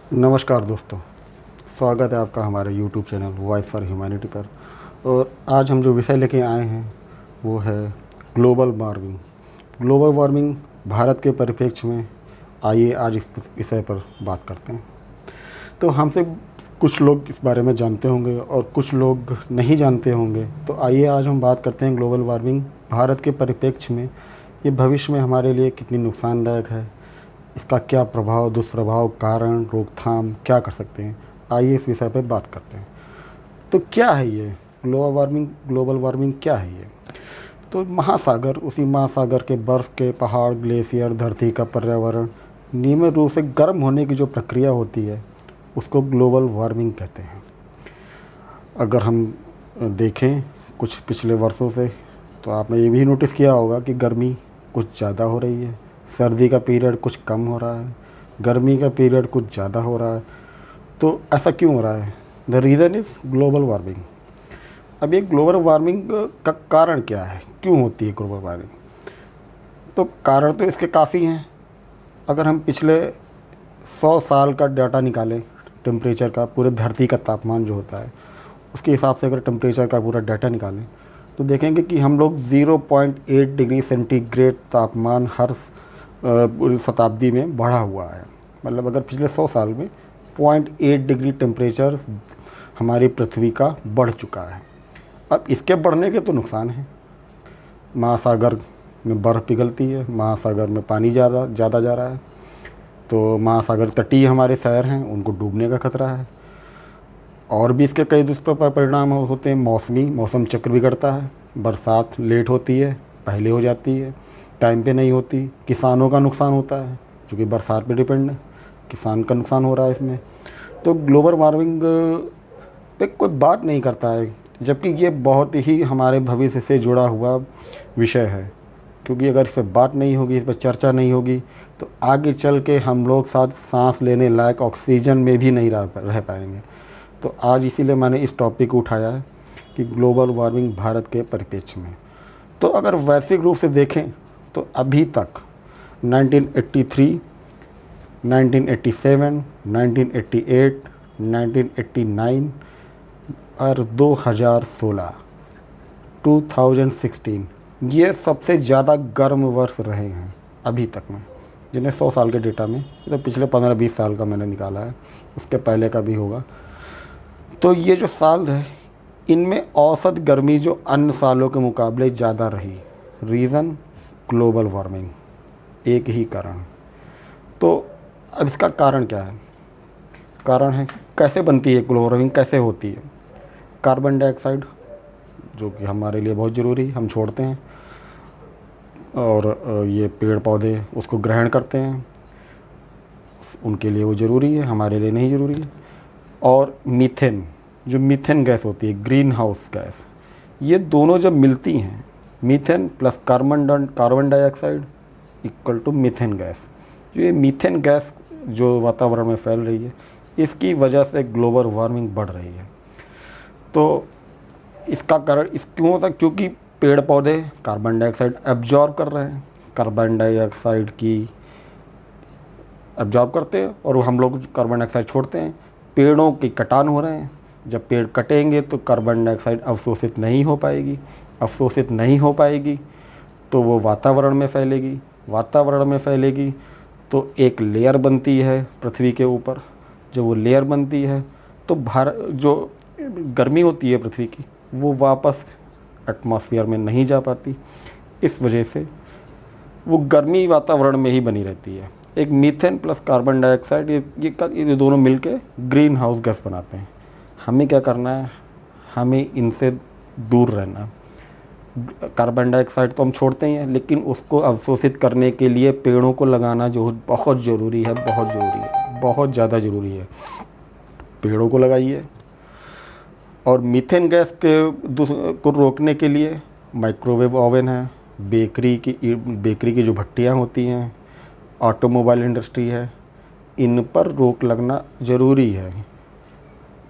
नमस्कार दोस्तों, स्वागत है आपका हमारे YouTube channel voice for humanity पर। और आज हम जो विषय लेके आए हैं वो है global warming. Global warming Bharat के परिप्रेक्ष्य में, आइए आज इस विषय पर बात करते हैं। तो हमसे कुछ लोग इस बारे में जानते होंगे और कुछ लोग नहीं जानते होंगे। तो आइए आज हम बात करते हैं ग्लोबल वार्मिंग भारत के परिप्रेक्ष्य में ये भविष्य में हमारे लिए कितनी नुकसानदायक है, इसका क्या प्रभाव, दुष्प्रभाव, कारण, रोकथाम क्या कर सकते हैं। आइए इस विषय पर बात करते हैं। तो क्या है ये ग्लोबल वार्मिंग क्या है ये? तो महासागर, उसी महासागर के बर्फ़ के पहाड़, ग्लेशियर, धरती का पर्यावरण नियमित रूप से गर्म होने की जो प्रक्रिया होती है उसको ग्लोबल वार्मिंग कहते हैं। अगर हम देखें कुछ पिछले वर्षों से, तो आपने ये भी नोटिस किया होगा कि गर्मी कुछ ज़्यादा हो रही है, सर्दी का पीरियड कुछ कम हो रहा है, गर्मी का पीरियड कुछ ज़्यादा हो रहा है। तो ऐसा क्यों हो रहा है? The reason is global warming. अब ये ग्लोबल वार्मिंग का कारण क्या है, क्यों होती है ग्लोबल वार्मिंग? तो कारण तो इसके काफ़ी हैं। अगर हम पिछले 100 साल का डाटा निकालें टेम्परेचर का, पूरे धरती का तापमान जो होता है उसके हिसाब से अगर टेम्परेचर का पूरा डाटा निकालें तो देखेंगे कि हम लोग 0.8 डिग्री सेंटीग्रेड तापमान हर पूरी शताब्दी में बढ़ा हुआ है। मतलब अगर पिछले 100 साल में 0.8 डिग्री टेम्परेचर हमारी पृथ्वी का बढ़ चुका है। अब इसके बढ़ने के तो नुकसान हैं। महासागर में बर्फ़ पिघलती है, महासागर में पानी ज़्यादा जा रहा है, तो महासागर तटीय हमारे शहर हैं उनको डूबने का खतरा है। और भी इसके कई दुष्परिणाम होते हैं। मौसम चक्र बिगड़ता है, बरसात लेट होती है, पहले हो जाती है, टाइम पे नहीं होती। किसानों का नुकसान होता है, क्योंकि बरसात पे डिपेंड है, किसान का नुकसान हो रहा है इसमें। तो ग्लोबल वार्मिंग पे कोई बात नहीं करता है, जबकि ये बहुत ही हमारे भविष्य से जुड़ा हुआ विषय है। क्योंकि अगर इस पर बात नहीं होगी, इस पर चर्चा नहीं होगी, तो आगे चल के हम लोग साथ सांस लेने लायक ऑक्सीजन में भी नहीं रह पाएंगे। तो आज इसीलिए मैंने इस टॉपिक को उठाया है कि ग्लोबल वार्मिंग भारत के परिप्रेक्ष्य में। तो अगर वैश्विक रूप से देखें तो अभी तक 1983, 1987, 1988, 1989 और 2016 ये सबसे ज़्यादा गर्म वर्ष रहे हैं अभी तक में, जिन्हें 100 साल के डेटा में। ये तो पिछले 15-20 साल का मैंने निकाला है, उसके पहले का भी होगा। तो ये जो साल है इनमें औसत गर्मी जो अन्य सालों के मुकाबले ज़्यादा रही। रीज़न ग्लोबल वार्मिंग, एक ही कारण। तो अब इसका कारण क्या है? कारण है कैसे बनती है ग्लोबल वार्मिंग, कैसे होती है? कार्बन डाइऑक्साइड जो कि हमारे लिए बहुत ज़रूरी, हम छोड़ते हैं, और ये पेड़ पौधे उसको ग्रहण करते हैं, उनके लिए वो ज़रूरी है, हमारे लिए नहीं ज़रूरी है। और मीथेन, जो मीथेन गैस होती है, ग्रीन हाउस गैस, ये दोनों जब मिलती हैं, methane plus carbon dioxide equal to methane gas. जो ये मीथेन गैस जो वातावरण में फैल रही है, इसकी वजह से ग्लोबल वार्मिंग बढ़ रही है। तो इसका कारण इस क्यों होता है? क्योंकि पेड़ पौधे कार्बन डाइऑक्साइड एब्जॉर्ब कर रहे हैं, कार्बन डाइऑक्साइड की एब्जॉर्ब करते हैं और हम लोग कार्बन डाइऑक्साइड छोड़ते हैं। पेड़ों की कटान हो रहे हैं, जब पेड़ कटेंगे तो कार्बन डाइऑक्साइड अवशोषित नहीं हो पाएगी, तो वो वातावरण में फैलेगी, तो एक लेयर बनती है पृथ्वी के ऊपर। जब वो लेयर बनती है तो जो गर्मी होती है पृथ्वी की, वो वापस एटमॉस्फेयर में नहीं जा पाती। इस वजह से वो गर्मी वातावरण में ही बनी रहती है। एक मीथेन प्लस कार्बन डाइऑक्साइड, ये दोनों मिलके ग्रीन हाउस गैस बनाते हैं। हमें क्या करना है? हमें इनसे दूर रहना है। कार्बन डाइऑक्साइड तो हम छोड़ते ही हैं, लेकिन उसको अवशोषित करने के लिए पेड़ों को लगाना जो बहुत ज़रूरी है, बहुत ज़्यादा ज़रूरी है। पेड़ों को लगाइए। और मीथेन गैस को रोकने के लिए माइक्रोवेव ओवन है, बेकरी की जो भट्टियाँ होती हैं, ऑटोमोबाइल इंडस्ट्री है, इन पर रोक लगना ज़रूरी है।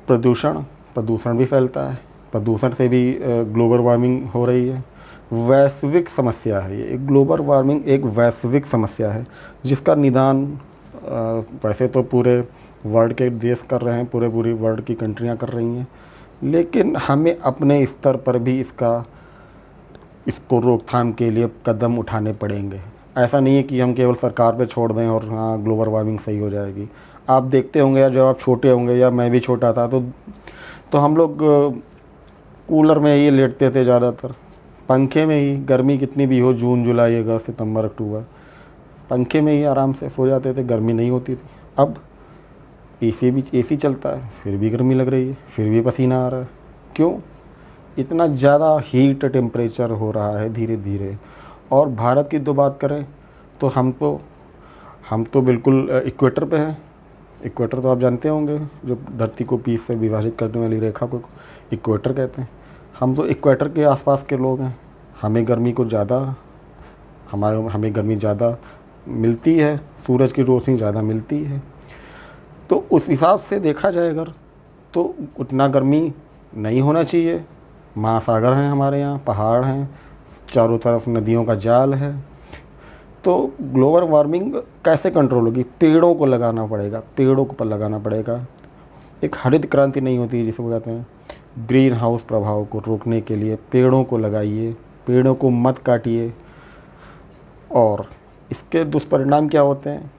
प्रदूषण भी फैलता है, प्रदूषण से भी ग्लोबल वार्मिंग हो रही है। वैश्विक समस्या है ये, ग्लोबल वार्मिंग एक वैश्विक समस्या है जिसका निदान वैसे तो पूरे वर्ल्ड के देश कर रहे हैं, पूरी वर्ल्ड की कंट्रियां कर रही हैं, लेकिन हमें अपने स्तर पर भी इसको रोकथाम के लिए कदम उठाने पड़ेंगे। ऐसा नहीं है कि हम केवल सरकार पे छोड़ दें और हाँ ग्लोबल वार्मिंग सही हो जाएगी। आप देखते होंगे या जब आप छोटे होंगे या मैं भी छोटा था तो हम लोग कूलर में ही लेटते थे ज़्यादातर, पंखे में ही, गर्मी कितनी भी हो, जून जुलाई अगस्त सितंबर अक्टूबर, पंखे में ही आराम से सो जाते थे, गर्मी नहीं होती थी। अब एसी चलता है फिर भी गर्मी लग रही है, फिर भी पसीना आ रहा है। क्यों? इतना ज़्यादा हीट टेम्परेचर हो रहा है धीरे धीरे। और भारत की तो बात करें तो हम तो बिल्कुल इक्वेटर पे हैं। इक्वेटर तो आप जानते होंगे, जो धरती को 20 से विभाजित करने वाली रेखा को इक्वेटर कहते हैं। हम तो इक्वेटर के आसपास के लोग हैं। हमें गर्मी ज़्यादा मिलती है, सूरज की रोशनी ज़्यादा मिलती है। तो उस हिसाब से देखा जाए अगर, तो उतना गर्मी नहीं होना चाहिए। महासागर हैं हमारे यहाँ, पहाड़ हैं, चारों तरफ नदियों का जाल है। तो ग्लोबल वार्मिंग कैसे कंट्रोल होगी? पेड़ों को लगाना पड़ेगा। एक हरित क्रांति नहीं होती जिसे वो कहते हैं, ग्रीन हाउस प्रभाव को रोकने के लिए पेड़ों को लगाइए, पेड़ों को मत काटिए। और इसके दुष्परिणाम क्या होते हैं?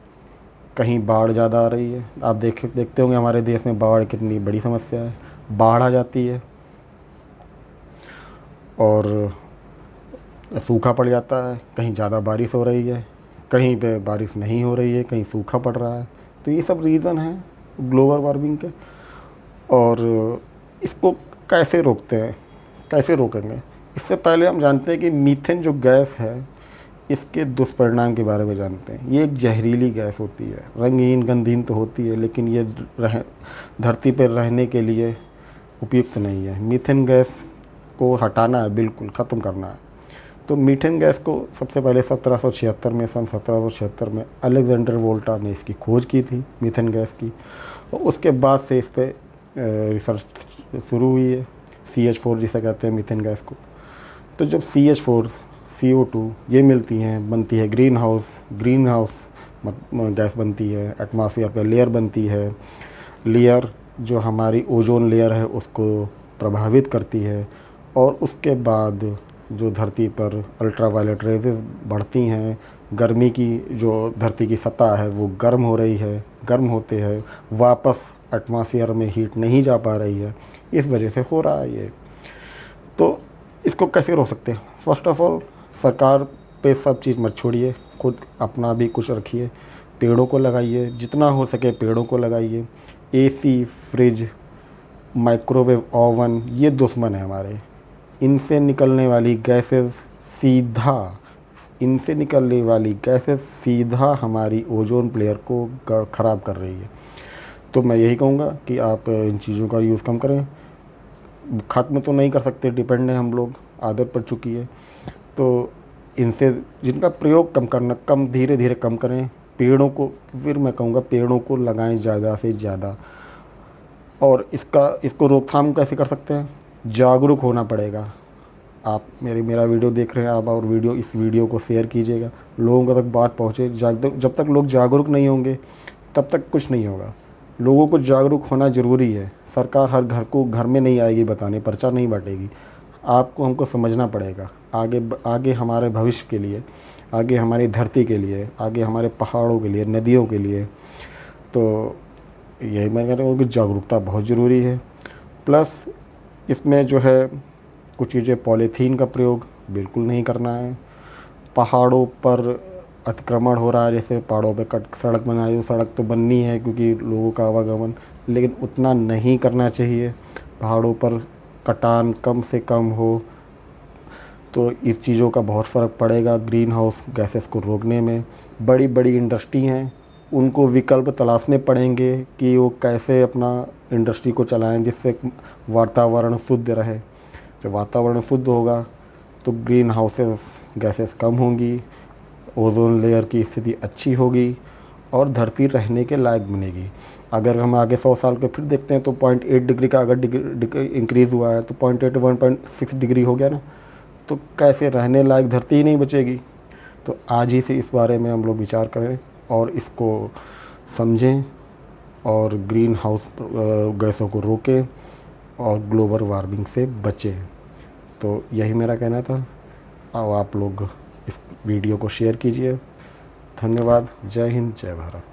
कहीं बाढ़ ज़्यादा आ रही है, आप देखते होंगे हमारे देश में बाढ़ कितनी बड़ी समस्या है। बाढ़ आ जाती है और सूखा पड़ जाता है। कहीं ज़्यादा बारिश हो रही है, कहीं पे बारिश नहीं हो रही है, कहीं सूखा पड़ रहा है। तो ये सब रीज़न हैं ग्लोबल वार्मिंग के। और इसको कैसे रोकेंगे? इससे पहले हम जानते हैं कि मीथेन जो गैस है, इसके दुष्परिणाम के बारे में जानते हैं। ये एक जहरीली गैस होती है, रंगीन गंधहीन तो होती है, लेकिन ये धरती पर रहने के लिए उपयुक्त नहीं है। मीथेन गैस को हटाना है, बिल्कुल ख़त्म करना है। तो मीथेन गैस को सबसे पहले सन 1776 में अलेक्जेंडर वोल्टा ने इसकी खोज की थी, मीथेन गैस की। और उसके बाद से इस पर रिसर्च शुरू हुई है, CH4 जिसे कहते हैं मीथेन गैस को। तो जब CH4 CO2 ये बनती है ग्रीन हाउस गैस बनती है, एटमॉस्फेयर पे लेयर बनती है। लेयर जो हमारी ओजोन लेयर है उसको प्रभावित करती है, और उसके बाद जो धरती पर अल्ट्रावायलेट रेजेस बढ़ती हैं, गर्मी की जो धरती की सतह है वो गर्म होते हैं, वापस एटमॉस्फेयर में हीट नहीं जा पा रही है, इस वजह से हो रहा है ये। तो इसको कैसे रोक सकते हैं? फर्स्ट ऑफ ऑल, सरकार पे सब चीज़ मत छोड़िए, खुद अपना भी कुछ रखिए, पेड़ों को लगाइए, जितना हो सके पेड़ों को लगाइए। AC, फ्रिज, माइक्रोवेव ओवन ये दुश्मन है हमारे। इनसे निकलने वाली गैसेस सीधा हमारी ओजोन प्लेयर को ख़राब कर रही है। तो मैं यही कहूँगा कि आप इन चीज़ों का यूज़ कम करें। ख़त्म तो नहीं कर सकते, डिपेंड है हम लोग, आदत पड़ चुकी है। तो इनसे जिनका प्रयोग धीरे धीरे कम करें। पेड़ों को लगाएं ज़्यादा से ज़्यादा। और इसको रोकथाम कैसे कर सकते हैं? जागरूक होना पड़ेगा। आप मेरा वीडियो देख रहे हैं आप, और इस वीडियो को शेयर कीजिएगा, लोगों तक बात पहुँचे। जब तक लोग जागरूक नहीं होंगे तब तक कुछ नहीं होगा। लोगों को जागरूक होना ज़रूरी है। सरकार हर घर में नहीं आएगी बताने, पर्चा नहीं बांटेगी। हमको समझना पड़ेगा आगे हमारे भविष्य के लिए, आगे हमारी धरती के लिए, आगे हमारे पहाड़ों के लिए, नदियों के लिए। तो यही मैं कह रहा हूँ कि जागरूकता बहुत ज़रूरी है। प्लस इसमें जो है कुछ चीज़ें, पॉलीथीन का प्रयोग बिल्कुल नहीं करना है। पहाड़ों पर अतिक्रमण हो रहा है, जैसे पहाड़ों पे सड़क बनाई, तो सड़क तो बननी है क्योंकि लोगों का आवागमन, लेकिन उतना नहीं करना चाहिए। पहाड़ों पर कटान कम से कम हो, तो इस चीज़ों का बहुत फ़र्क पड़ेगा ग्रीन हाउस गैसेस को रोकने में। बड़ी बड़ी इंडस्ट्री हैं, उनको विकल्प तलाशने पड़ेंगे कि वो कैसे अपना इंडस्ट्री को चलाएं जिससे वातावरण शुद्ध रहे। जब वातावरण शुद्ध होगा तो ग्रीन हाउसेस गैसेस कम होंगी, ओजोन लेयर की स्थिति अच्छी होगी और धरती रहने के लायक बनेगी। अगर हम आगे 100 साल के फिर देखते हैं तो 0.8 डिग्री का अगर इंक्रीज़ हुआ है तो 0.8 1.6 डिग्री हो गया ना, तो कैसे रहने लायक धरती ही नहीं बचेगी। तो आज ही से इस बारे में हम लोग विचार करें और इसको समझें और ग्रीन हाउस गैसों को रोकें और ग्लोबल वार्मिंग से बचें। तो यही मेरा कहना था। और आप लोग इस वीडियो को शेयर कीजिए। धन्यवाद। जय हिंद, जय भारत।